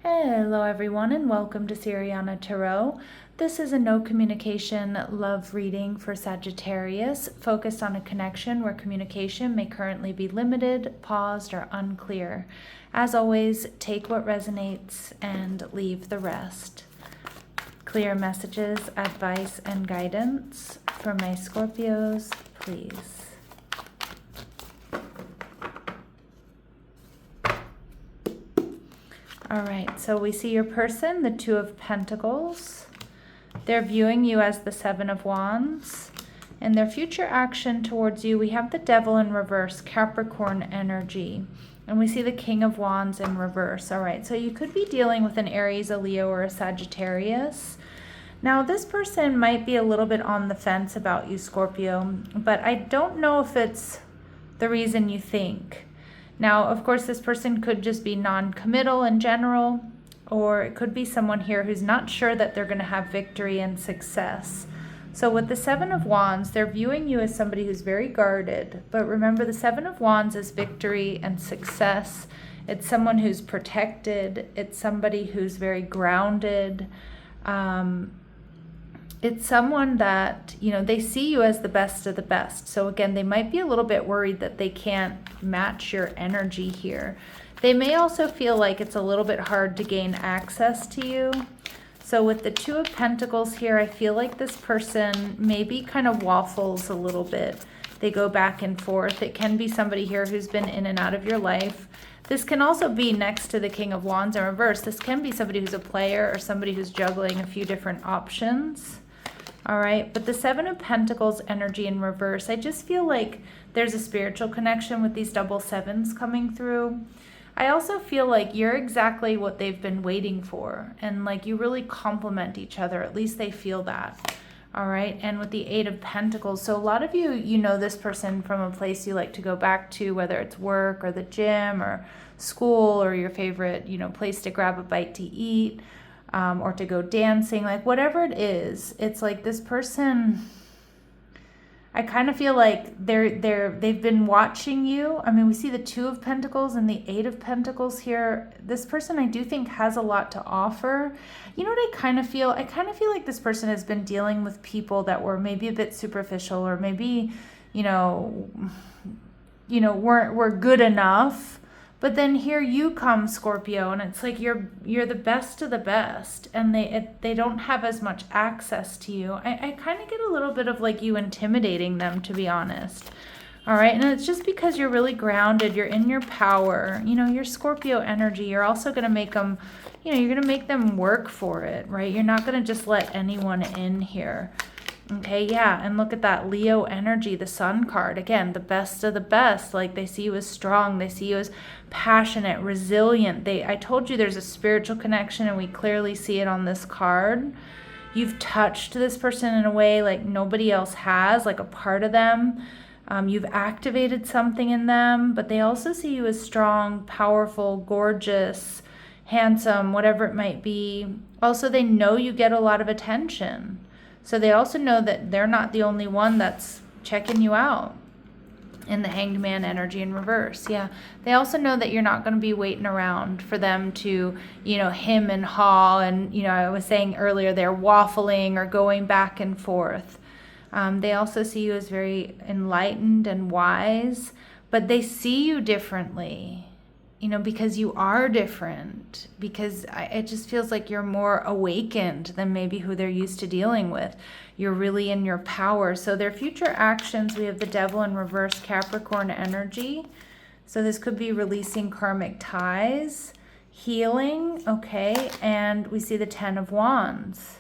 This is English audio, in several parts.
Hello everyone and welcome to Siriana Tarot. This is a no communication love reading for Sagittarius, focused on a connection where communication may currently be limited, paused, or unclear. As always, take what resonates and leave the rest. Clear messages, advice, and guidance for my Scorpios, please. All right, so we see your person, the Two of Pentacles. They're viewing you as the Seven of Wands. And their future action towards you, we have the Devil in reverse, Capricorn energy. And we see the King of Wands in reverse. All right, so you could be dealing with an Aries, a Leo, or a Sagittarius. Now, this person might be a little bit on the fence about you, Scorpio, but I don't know if it's the reason you think. Now, of course, this person could just be non-committal in general, or it could be someone here who's not sure that they're going to have victory and success. So with the Seven of Wands, they're viewing you as somebody who's very guarded. But remember, the Seven of Wands is victory and success. It's someone who's protected. It's somebody who's very grounded. It's someone that, they see you as the best of the best. So again, they might be a little bit worried that they can't match your energy here. They may also feel like it's a little bit hard to gain access to you. So with the Two of Pentacles here, I feel like this person maybe kind of waffles a little bit. They go back and forth. It can be somebody here who's been in and out of your life. This can also be next to the King of Wands in reverse. This can be somebody who's a player or somebody who's juggling a few different options. All right, but the Seven of Pentacles energy in reverse, I just feel like there's a spiritual connection with these double sevens coming through. I also feel like you're exactly what they've been waiting for, and like you really complement each other. At least they feel that. All right, and with the Eight of Pentacles, so a lot of you, know this person from a place you like to go back to, whether it's work or the gym or school or your favorite, place to grab a bite to eat. Or to go dancing, like whatever it is, it's like this person, I kind of feel like they've been watching you. I mean, we see the Two of Pentacles and the Eight of Pentacles here. This person, I do think, has a lot to offer. You know what I kind of feel? I kind of feel like this person has been dealing with people that were maybe a bit superficial, or maybe, weren't good enough. But then here you come, Scorpio, and it's like you're the best of the best, and they don't have as much access to you. I kind of get a little bit of like you intimidating them, to be honest. All right, and it's just because you're really grounded, you're in your power, your Scorpio energy. You're also going to make them, you're going to make them work for it, right? You're not going to just let anyone in here. Okay, yeah, and look at that Leo energy, the Sun card. Again, the best of the best. Like, they see you as strong. They see you as passionate, resilient. I told you there's a spiritual connection, and we clearly see it on this card. You've touched this person in a way like nobody else has, like a part of them. You've activated something in them, but they also see you as strong, powerful, gorgeous, handsome, whatever it might be. Also, they know you get a lot of attention. So they also know that they're not the only one that's checking you out. In the Hanged Man energy in reverse, yeah. They also know that you're not going to be waiting around for them to, hem and haw. And, I was saying earlier, they're waffling or going back and forth. They also see you as very enlightened and wise, but they see you differently. Because you are different, because it just feels like you're more awakened than maybe who they're used to dealing with. You're really in your power. So their future actions, we have the Devil in reverse, Capricorn energy. So this could be releasing karmic ties, healing, okay, and we see the Ten of Wands.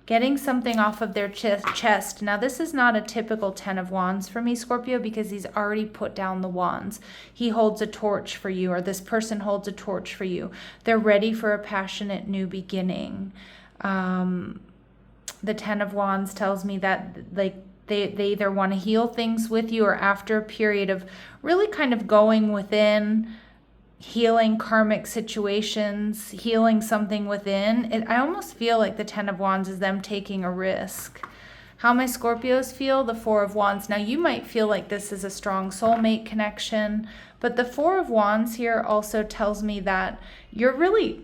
Getting something off of their chest. Now, this is not a typical Ten of Wands for me, Scorpio, because he's already put down the wands. He holds a torch for you, or this person holds a torch for you. They're ready for a passionate new beginning. The Ten of Wands tells me that like they either want to heal things with you, or after a period of really kind of going within, healing karmic situations, healing something within. I almost feel like the Ten of Wands is them taking a risk. How my Scorpios feel, the Four of Wands. Now, you might feel like this is a strong soulmate connection, but the Four of Wands here also tells me that you're really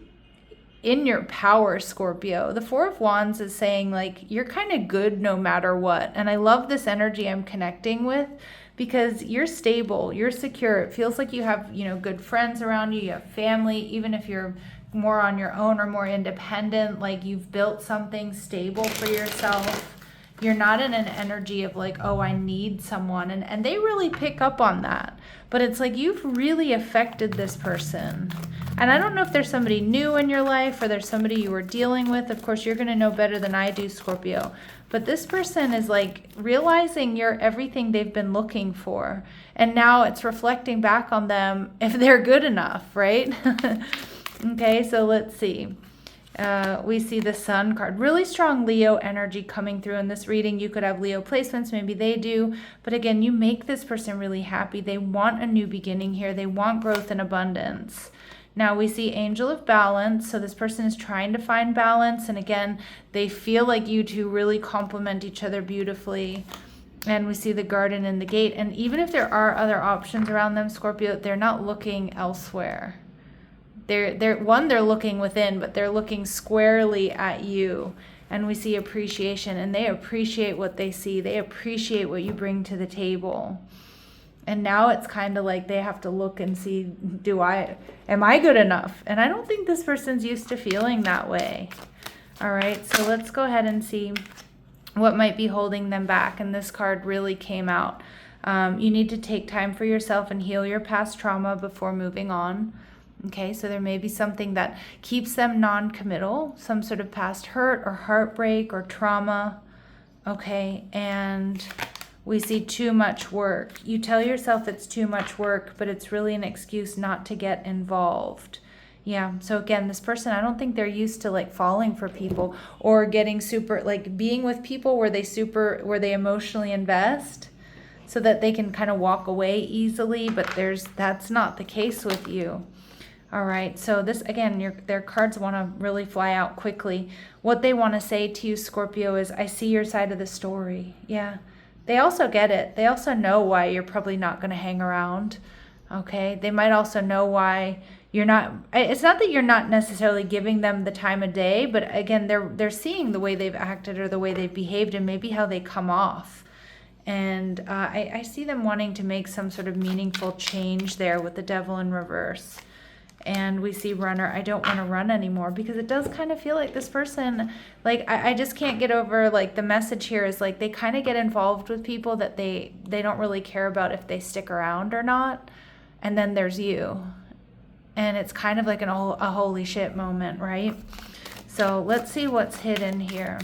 in your power, Scorpio. The Four of Wands is saying like you're kind of good no matter what. And I love this energy I'm connecting with because you're stable, you're secure. It feels like you have, you know, good friends around you, you have family, even if you're more on your own or more independent, like you've built something stable for yourself. You're not in an energy of like, oh, I need someone. And they really pick up on that. But it's like you've really affected this person. And I don't know if there's somebody new in your life or there's somebody you were dealing with. Of course, you're going to know better than I do, Scorpio. But this person is like realizing you're everything they've been looking for. And now it's reflecting back on them if they're good enough, right? Okay, so let's see. We see the Sun card. Really strong Leo energy coming through in this reading. You could have Leo placements, maybe they do. But again, you make this person really happy. They want a new beginning here. They want growth and abundance. Now we see Angel of Balance. So this person is trying to find balance. And again, they feel like you two really complement each other beautifully. And we see the Garden and the Gate. And even if there are other options around them, Scorpio, they're not looking elsewhere. They're looking within, but they're looking squarely at you. And we see appreciation, and they appreciate what they see. They appreciate what you bring to the table. And now it's kind of like they have to look and see, am I good enough? And I don't think this person's used to feeling that way. All right, so let's go ahead and see what might be holding them back. And this card really came out. You need to take time for yourself and heal your past trauma before moving on. Okay, so there may be something that keeps them non-committal, some sort of past hurt or heartbreak or trauma. Okay, and we see too much work. You tell yourself it's too much work, but it's really an excuse not to get involved. Yeah, so again, this person, I don't think they're used to like falling for people or getting super, like being with people where they emotionally invest so that they can kind of walk away easily, but that's not the case with you. All right, so this, again, their cards want to really fly out quickly. What they want to say to you, Scorpio, is, I see your side of the story. Yeah, they also get it. They also know why you're probably not going to hang around, okay? They might also know why you're not, it's not that you're not necessarily giving them the time of day, but again, they're seeing the way they've acted or the way they've behaved and maybe how they come off. And I see them wanting to make some sort of meaningful change there with the Devil in reverse. And we see Runner. I don't want to run anymore, because it does kind of feel like this person, like, I just can't get over, like, the message here is like they kind of get involved with people that they don't really care about if they stick around or not. And then there's you. And it's kind of like a holy shit moment, right? So let's see what's hidden here.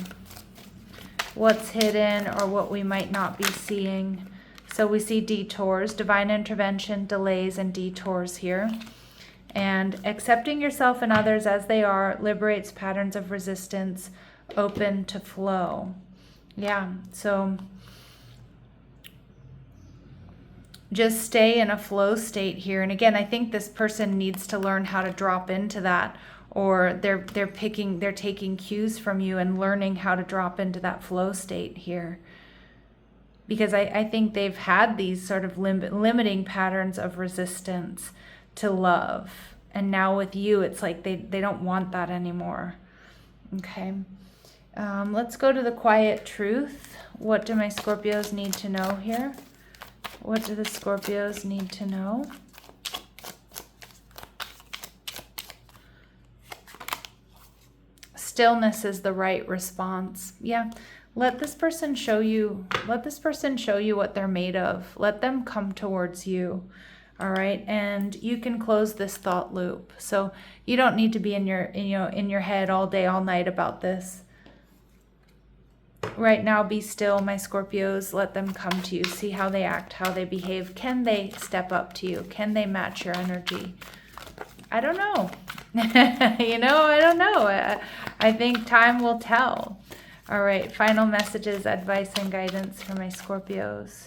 What's hidden or what we might not be seeing. So we see detours, divine intervention, delays, and detours here. And accepting yourself and others as they are liberates patterns of resistance, open to flow. Yeah, so just stay in a flow state here. And again, I think this person needs to learn how to drop into that, or they're taking cues from you and learning how to drop into that flow state here. Because I think they've had these sort of limiting patterns of resistance to love. And now with you, it's like they don't want that anymore. Okay. Let's go to the quiet truth. What do my Scorpios need to know here? What do the Scorpios need to know? Stillness is the right response. Yeah. Let this person show you what they're made of. Let them come towards you. All right, and you can close this thought loop. So you don't need to be in your head all day, all night about this. Right now, be still, my Scorpios. Let them come to you. See how they act, how they behave. Can they step up to you? Can they match your energy? I don't know. I don't know. I think time will tell. All right, final messages, advice, and guidance for my Scorpios.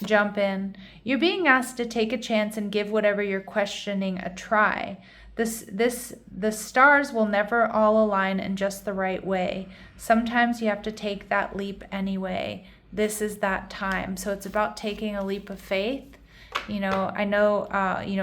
Jump in. You're being asked to take a chance and give whatever you're questioning a try. The stars will never all align in just the right way. Sometimes you have to take that leap anyway. This is that time. So it's about taking a leap of faith You know, I know,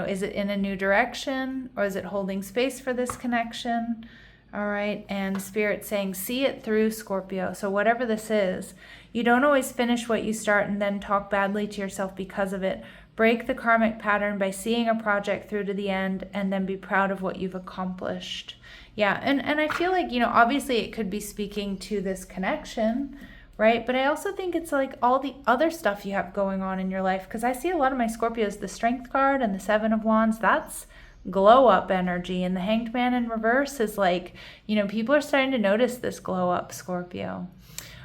is it in a new direction, or is it holding space for this connection? All right. And Spirit saying, see it through, Scorpio. So whatever this is, you don't always finish what you start and then talk badly to yourself because of it. Break the karmic pattern by seeing a project through to the end, and then be proud of what you've accomplished. Yeah. And I feel like, obviously it could be speaking to this connection, right? But I also think it's like all the other stuff you have going on in your life, because I see a lot of my Scorpios, the Strength card and the Seven of Wands, that's glow up energy. And the Hanged Man in reverse is like, people are starting to notice this glow up, Scorpio.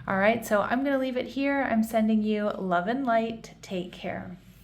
All right, so I'm going to leave it here. I'm sending you love and light. Take care.